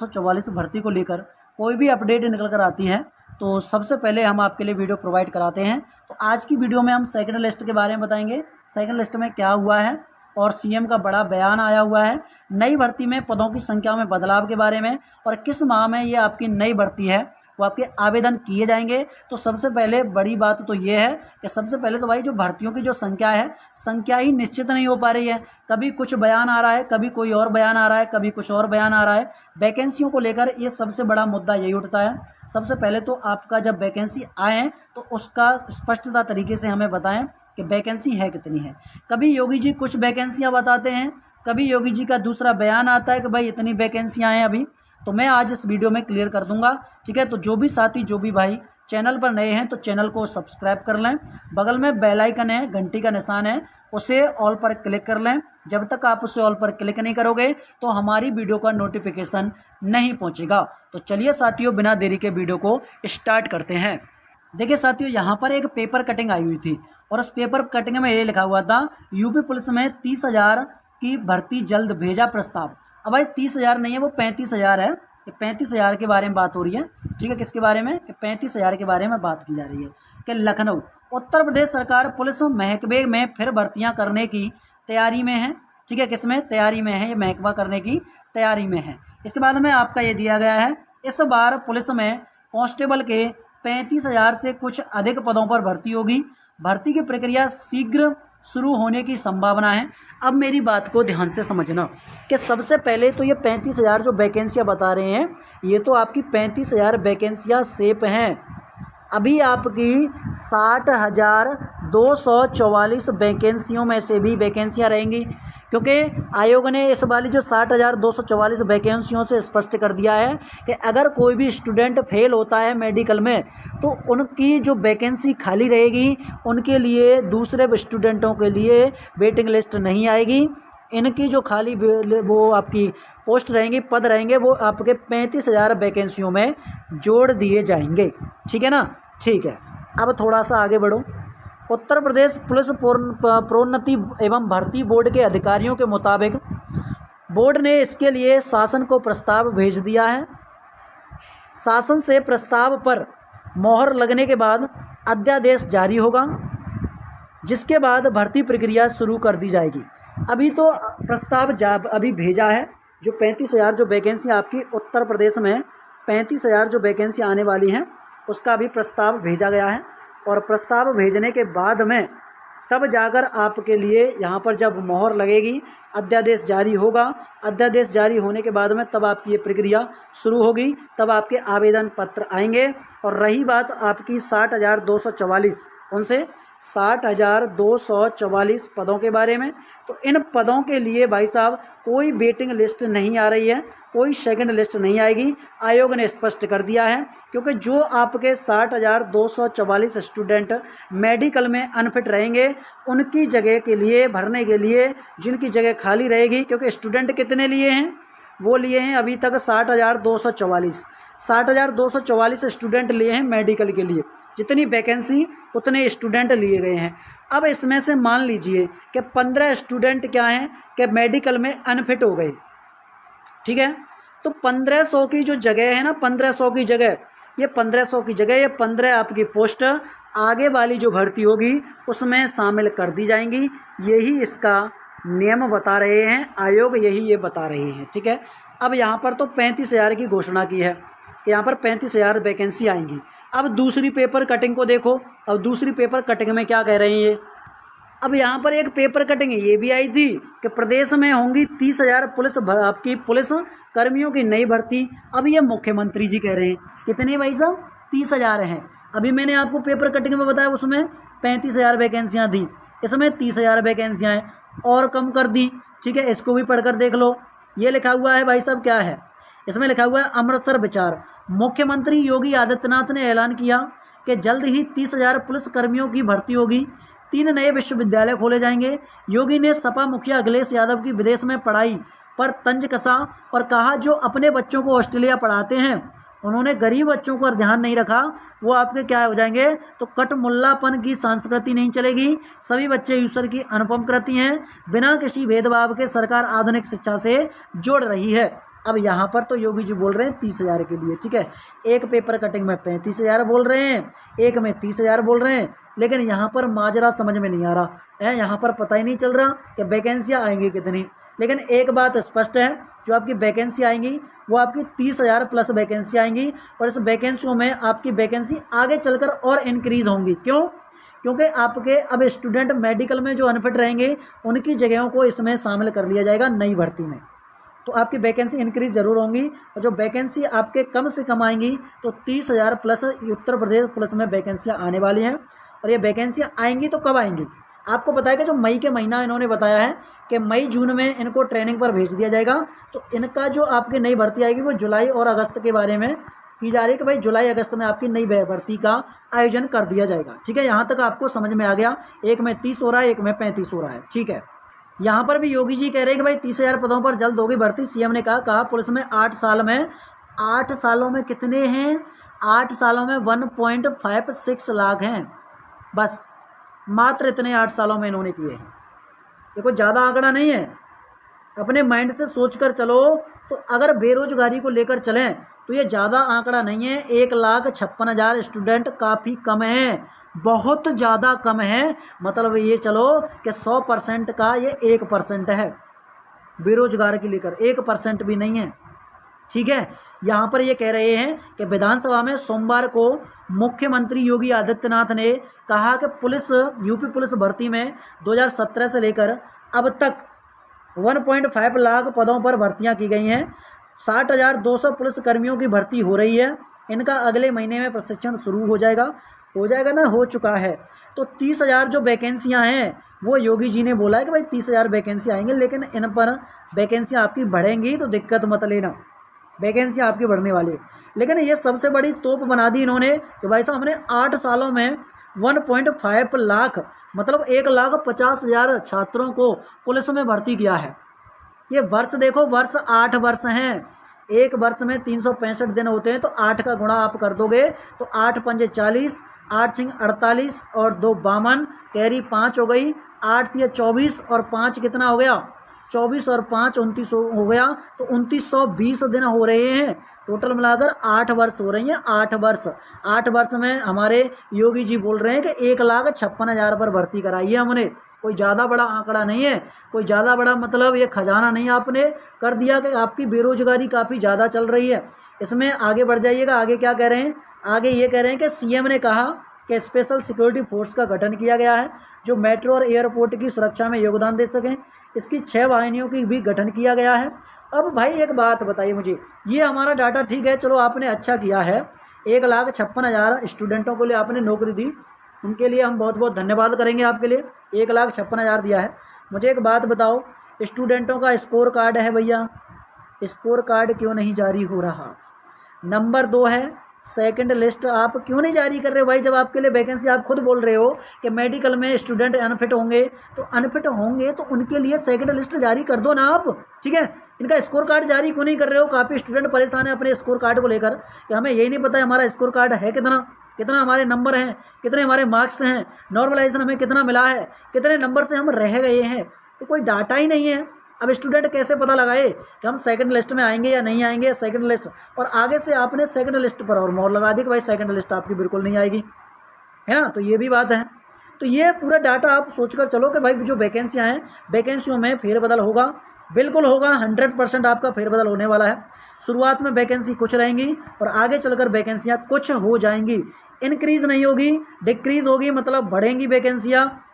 144 भर्ती को लेकर कोई भी अपडेट निकल कर आती है तो सबसे पहले हम आपके लिए वीडियो प्रोवाइड कराते हैं। तो आज की वीडियो में हम सेकंड लिस्ट के बारे में बताएंगे, सेकंड लिस्ट में क्या हुआ है और सीएम का बड़ा बयान आया हुआ है, नई भर्ती में पदों की संख्या में बदलाव के बारे में और किस माह में ये आपकी नई भर्ती है वो आपके आवेदन किए जाएंगे। तो सबसे पहले बड़ी बात तो ये है कि सबसे पहले तो भाई जो भर्तियों की जो संख्या है, संख्या ही निश्चित नहीं हो पा रही है। कभी कुछ बयान आ रहा है, कभी कोई और बयान आ रहा है, कभी कुछ और बयान आ रहा है। वैकेंसियों को लेकर ये सबसे बड़ा मुद्दा यही उठता है। सबसे पहले तो आपका जब वैकेंसी आए तो उसका स्पष्टता तरीके से हमें बताएं कि वैकेंसी है कितनी है। कभी योगी जी कुछ वैकेंसियाँ बताते हैं, कभी योगी जी का दूसरा बयान आता है कि भाई इतनी वैकेंसियाँ हैं अभी। तो मैं आज इस वीडियो में क्लियर कर दूंगा, ठीक है। तो जो भी साथी, जो भी भाई चैनल पर नए हैं तो चैनल को सब्सक्राइब कर लें, बगल में बेल आइकन है, घंटी का निशान है, उसे ऑल पर क्लिक कर लें। जब तक आप उसे ऑल पर क्लिक नहीं करोगे तो हमारी वीडियो का नोटिफिकेशन नहीं पहुंचेगा। तो चलिए साथियों, बिना देरी के वीडियो को स्टार्ट करते हैं। देखिए साथियों, यहाँ पर एक पेपर कटिंग आई हुई थी और उस पेपर कटिंग में ये लिखा हुआ था यूपी पुलिस में 30,000 की भर्ती जल्द, भेजा प्रस्ताव। अब भाई 30,000 नहीं है, वो 35,000 है। 35,000 के बारे में बात हो रही है, ठीक है। किसके बारे में? कि 35,000 के बारे में बात की जा रही है कि लखनऊ उत्तर प्रदेश सरकार पुलिस महकमे में फिर भर्तियां करने की तैयारी में है, ठीक है। किसमें तैयारी में है? ये महकमा करने की तैयारी में है। इसके बाद में आपका ये दिया गया है, इस बार पुलिस में कांस्टेबल के 35,000 से कुछ अधिक पदों पर भर्ती होगी। भर्ती की प्रक्रिया शीघ्र शुरू होने की संभावना है। अब मेरी बात को ध्यान से समझना कि सबसे पहले तो ये 35,000 जो वैकेंसियाँ बता रहे हैं, ये तो आपकी 35,000 वैकेंसियाँ सेफ हैं। अभी आपकी 60,244 वैकेंसियों में से भी वैकेंसियाँ रहेंगी, क्योंकि आयोग ने इस वाली जो 60,244 वैकेंसियों से स्पष्ट कर दिया है कि अगर कोई भी स्टूडेंट फेल होता है मेडिकल में तो उनकी जो वैकेंसी खाली रहेगी, उनके लिए दूसरे स्टूडेंटों के लिए वेटिंग लिस्ट नहीं आएगी। इनकी जो खाली वो आपकी पोस्ट रहेंगी, पद रहेंगे, वो आपके 35,000 वैकेंसियों में जोड़ दिए जाएंगे, ठीक है ना। ठीक है, अब थोड़ा सा आगे बढ़ो। उत्तर प्रदेश पुलिस प्रोन्नति एवं भर्ती बोर्ड के अधिकारियों के मुताबिक बोर्ड ने इसके लिए शासन को प्रस्ताव भेज दिया है। शासन से प्रस्ताव पर मोहर लगने के बाद अध्यादेश जारी होगा, जिसके बाद भर्ती प्रक्रिया शुरू कर दी जाएगी। अभी तो प्रस्ताव अभी भेजा है। जो 35,000 जो वैकेंसी आपकी उत्तर प्रदेश में 35,000 जो वैकेंसी आने वाली हैं, उसका अभी प्रस्ताव भेजा गया है और प्रस्ताव भेजने के बाद में तब जाकर आपके लिए यहाँ पर जब मोहर लगेगी, अध्यादेश जारी होगा। अध्यादेश जारी होने के बाद में तब आपकी ये प्रक्रिया शुरू होगी, तब आपके आवेदन पत्र आएंगे। और रही बात आपकी 60,244, उनसे 60,244 पदों के बारे में, तो इन पदों के लिए भाई साहब कोई वेटिंग लिस्ट नहीं आ रही है, कोई सेकंड लिस्ट नहीं आएगी। आयोग ने स्पष्ट कर दिया है, क्योंकि जो आपके 60,244 स्टूडेंट मेडिकल में अनफिट रहेंगे, उनकी जगह के लिए भरने के लिए जिनकी जगह खाली रहेगी, क्योंकि स्टूडेंट कितने लिए हैं? वो लिए हैं अभी तक 60,244 स्टूडेंट लिए हैं मेडिकल के लिए। जितनी वैकेंसी उतने स्टूडेंट लिए गए हैं। अब इसमें से मान लीजिए कि 15 स्टूडेंट क्या हैं कि मेडिकल में अनफिट हो गए, ठीक है। तो 1500 की जो जगह है ना, 1500 की जगह, ये 1500 की जगह, ये 15 आपकी पोस्ट आगे वाली जो भर्ती होगी उसमें शामिल कर दी जाएंगी। यही इसका नियम बता रहे हैं आयोग, यही ये बता रहे हैं, ठीक है। अब यहाँ पर तो 35,000 की घोषणा की है कि यहाँ पर 35,000 वैकेंसी आएंगी। अब दूसरी पेपर कटिंग को देखो। अब दूसरी पेपर कटिंग में क्या कह रहे हैं ये? अब यहाँ पर एक पेपर कटिंग ये भी आई थी कि प्रदेश में होंगी 30,000 आपकी पुलिस कर्मियों की नई भर्ती। अब ये मुख्यमंत्री जी कह रहे हैं कितने भाई साहब? 30,000 हैं। अभी मैंने आपको पेपर कटिंग में बताया उसमें 35,000 वैकेंसियाँ थी, इसमें 30,000 वैकेंसियाँ हैं और कम कर दी, ठीक है। इसको भी पढ़कर देख लो। ये लिखा हुआ है भाई साहब, क्या है इसमें लिखा हुआ है? अमृतसर विचार। मुख्यमंत्री योगी आदित्यनाथ ने ऐलान किया कि जल्द ही 30,000 पुलिस कर्मियों की भर्ती होगी। 3 नए विश्वविद्यालय खोले जाएंगे। योगी ने सपा मुखिया अखिलेश यादव की विदेश में पढ़ाई पर तंज कसा और कहा जो अपने बच्चों को ऑस्ट्रेलिया पढ़ाते हैं उन्होंने गरीब बच्चों पर ध्यान नहीं रखा, वो आपके क्या हो जाएंगे? तो कटमुल्लापन की संस्कृति नहीं चलेगी। सभी बच्चे ईश्वर की अनुपम कृति हैं। बिना किसी भेदभाव के सरकार आधुनिक शिक्षा से जोड़ रही है। अब यहाँ पर तो योगी जी बोल रहे हैं 30,000 के लिए, ठीक है। एक पेपर कटिंग में 35,000 बोल रहे हैं, एक में 30,000 बोल रहे हैं, लेकिन यहाँ पर माजरा समझ में नहीं आ रहा है। यहाँ पर पता ही नहीं चल रहा कि वैकेंसियाँ आएंगी कितनी। लेकिन एक बात स्पष्ट है, जो आपकी वैकेंसी आएंगी वो आपकी 30,000 प्लस वैकेंसी आएंगी, और इस वैकेंसियों में आपकी वैकेंसी आगे चलकर और इंक्रीज़ होंगी। क्यों? क्योंकि आपके अब स्टूडेंट मेडिकल में जो अनफिट रहेंगे उनकी जगहों को इसमें शामिल कर लिया जाएगा नई भर्ती में, तो आपकी वैकेंसी इंक्रीज ज़रूर होंगी। और जो वैकेंसी आपके कम से कम आएंगी तो 30,000 प्लस उत्तर प्रदेश पुलिस में वैकेंसियाँ आने वाली हैं। और ये वैकेंसियाँ आएंगी तो कब आएंगी? आपको पता है कि जो मई के महीना इन्होंने बताया है कि मई जून में इनको ट्रेनिंग पर भेज दिया जाएगा, तो इनका जो आपकी नई भर्ती आएगी वो जुलाई और अगस्त के बारे में की जा रही है कि भाई जुलाई अगस्त में आपकी नई भर्ती का आयोजन कर दिया जाएगा, ठीक है। यहाँ तक आपको समझ में आ गया। एक में 30 हो रहा है, एक में 35 हो रहा है, ठीक है। यहाँ पर भी योगी जी कह रहे हैं कि भाई 30,000 पदों पर जल्द होगी भर्ती। सीएम ने कहा पुलिस में 8 सालों में कितने हैं? 8 सालों में 1.56 लाख हैं, बस मात्र इतने 8 सालों में इन्होंने किए हैं। ये कोई ज़्यादा आंकड़ा नहीं है। अपने माइंड से सोच कर चलो, तो अगर बेरोजगारी को लेकर चलें तो ये ज़्यादा आंकड़ा नहीं है। 1,56,000 स्टूडेंट काफ़ी कम है, बहुत ज़्यादा कम है। मतलब ये चलो कि 100% का ये 1% है, बेरोजगार के लेकर 1% भी नहीं है, ठीक है। यहाँ पर ये कह रहे हैं कि विधानसभा में सोमवार को मुख्यमंत्री योगी आदित्यनाथ ने कहा कि यूपी पुलिस भर्ती में 2017 से लेकर अब तक 1.5 लाख पदों पर भर्तियां की गई हैं। 60,200 पुलिस कर्मियों की भर्ती हो रही है। इनका अगले महीने में प्रशिक्षण शुरू हो जाएगा ना, हो चुका है। तो 30,000 जो वैकेंसियां हैं वो योगी जी ने बोला है कि भाई 30,000 वैकेंसी आएंगे, लेकिन इन पर वैकेंसियां आपकी बढ़ेंगी तो दिक्कत मत लेना, वैकेंसियां आपकी बढ़ने वाली है। लेकिन ये सबसे बड़ी तोप बना दी इन्होंने कि भाई साहब हमने 8 सालों में 1.5 लाख मतलब 1,50,000 छात्रों को पुलिस में भर्ती किया है। ये वर्ष देखो, वर्ष 8 वर्ष हैं। एक वर्ष में 365 दिन होते हैं, तो 8 का गुणा आप कर दोगे तो 8 पंजे 40, 8 छिंग 48 और 2 52, कैरी 5 हो गई, 8 तिया 24 और 5 कितना हो गया? 24 और 5 29 हो गया, तो 2920 दिन हो रहे हैं। टोटल मिलाकर 8 वर्ष हो रही हैं। 8 वर्ष में हमारे योगी जी बोल रहे हैं कि 1,56,000 पर भर्ती कराई है हमने। कोई ज़्यादा बड़ा आंकड़ा नहीं है, कोई ज़्यादा बड़ा मतलब ये खजाना नहीं आपने कर दिया कि आपकी बेरोजगारी काफ़ी ज़्यादा चल रही है। इसमें आगे बढ़ जाइएगा। आगे क्या कह रहे हैं? आगे ये कह रहे हैं कि सीएम ने कहा कि स्पेशल सिक्योरिटी फोर्स का गठन किया गया है जो मेट्रो और एयरपोर्ट की सुरक्षा में योगदान दे सकें। इसकी 6 वाहिनियों की भी गठन किया गया है। अब भाई एक बात बताइए मुझे, ये हमारा डाटा ठीक है, चलो आपने अच्छा किया है, 1,56,000 स्टूडेंटों को लिए आपने नौकरी दी, उनके लिए हम बहुत बहुत धन्यवाद करेंगे आपके लिए। 1,56,000 दिया है। मुझे एक बात बताओ, स्टूडेंटों का स्कोर कार्ड है भैया, स्कोर कार्ड क्यों नहीं जारी हो रहा? नंबर 2 है सेकंड लिस्ट आप क्यों नहीं जारी कर रहे हो भाई? जब आपके लिए वैकेंसी, आप खुद बोल रहे हो कि मेडिकल में स्टूडेंट अनफिट होंगे, तो अनफिट होंगे तो उनके लिए सेकंड लिस्ट जारी कर दो ना आप, ठीक है। इनका स्कोर कार्ड जारी क्यों नहीं कर रहे हो? काफ़ी स्टूडेंट परेशान है अपने स्कोर कार्ड को लेकर कि हमें यही नहीं पता है हमारा स्कोर कार्ड है कितना हमारे नंबर हैं, कितने हमारे मार्क्स हैं, नॉर्मलाइजेशन हमें कितना मिला है, कितने नंबर से हम रह गए हैं, तो कोई डाटा ही नहीं है। अब स्टूडेंट कैसे पता लगाए कि हम सेकंड लिस्ट में आएंगे या नहीं आएंगे? सेकंड लिस्ट, और आगे से आपने सेकंड लिस्ट पर और मोहर लगा दी कि भाई सेकंड लिस्ट आपकी बिल्कुल नहीं आएगी, है ना। तो ये भी बात है। तो ये पूरा डाटा आप सोचकर चलो कि भाई जो वैकेंसियाँ हैं, वैकेंसियों में फेरबदल होगा, बिल्कुल होगा, 100% आपका फेरबदल होने वाला है। शुरुआत में वैकेंसी कुछ रहेंगी और आगे चलकर वैकेंसियाँ कुछ हो जाएंगी, इंक्रीज़ नहीं होगी, डिक्रीज़ होगी, मतलब बढ़ेंगी वैकेंसियाँ।